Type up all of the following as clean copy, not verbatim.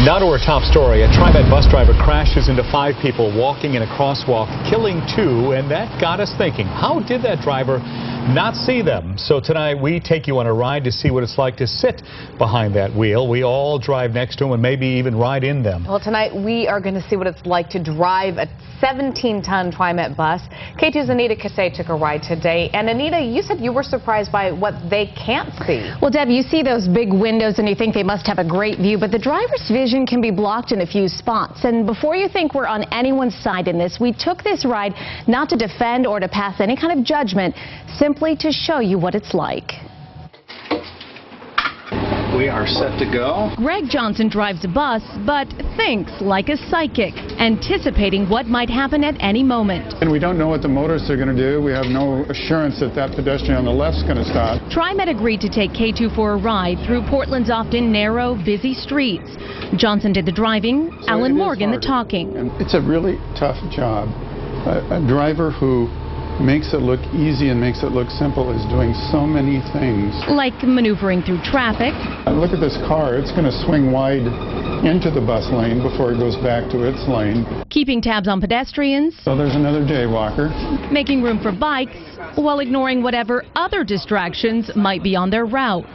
Now to our top story. A TriMet bus driver crashes into 5 people walking in a crosswalk, killing 2, and that got us thinking, how did that driver not see them? So tonight we take you on a ride to see what it's like to sit behind that wheel. We all drive next to them and maybe even ride in them. Well, tonight we are going to see what it's like to drive a 17-ton TriMet bus. K2's Anita Kasey took a ride today. And Anita, you said you were surprised by what they can't see. Well, Deb, you see those big windows and you think they must have a great view, but the driver's vision can be blocked in a few spots. And before you think we're on anyone's side in this, we took this ride not to defend or to pass any kind of judgment, simply to show you what it's like. We are set to go. Greg Johnson drives a bus, but thinks like a psychic, anticipating what might happen at any moment. And we don't know what the motorists are going to do. We have no assurance that that pedestrian on the left is going to stop. TriMet agreed to take K2 for a ride through Portland's often narrow, busy streets. Johnson did the driving, Alan Morgan the talking. And it's a really tough job. A driver who makes it look easy and makes it look simple is doing so many things. Like maneuvering through traffic. Look at this car. It's going to swing wide into the bus lane before it goes back to its lane. Keeping tabs on pedestrians. So there's another jaywalker. Making room for bikes while ignoring whatever other distractions might be on their route.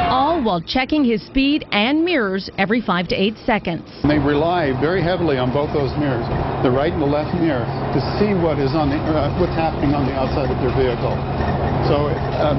All while checking his speed and mirrors every 5 to 8 seconds. And they rely very heavily on both those mirrors, the right and the left mirror, to see what is on the, what's happening on the outside of their vehicle. So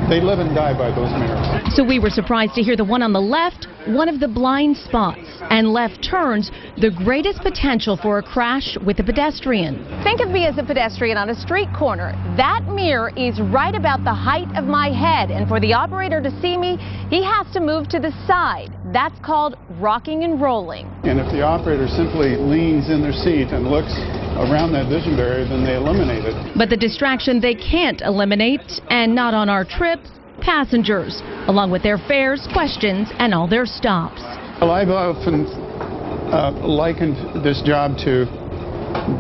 they live and die by those mirrors. So we were surprised to hear the one on the left, one of the blind spots, and left turns, the greatest potential for a crash with a pedestrian. Think of me as a pedestrian on a street corner. That mirror is right about the height of my head, and for the operator to see me, he has to move to the side. That's called rocking and rolling. And if the operator simply leans in their seat and looks around that vision barrier, then they eliminate it. But the distraction they can't eliminate, and not on our trip, passengers, along with their fares, questions, and all their stops. Well, I've often likened this job to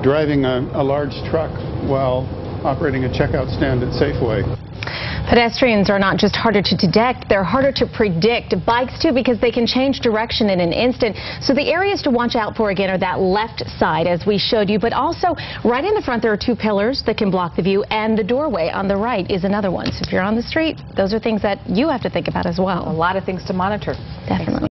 driving a large truck while operating a checkout stand at Safeway. Pedestrians are not just harder to detect, they're harder to predict. Bikes, too, because they can change direction in an instant. So the areas to watch out for, again, are that left side, as we showed you, but also right in the front there are 2 pillars that can block the view, and the doorway on the right is another one. So if you're on the street, those are things that you have to think about as well. A lot of things to monitor. Definitely.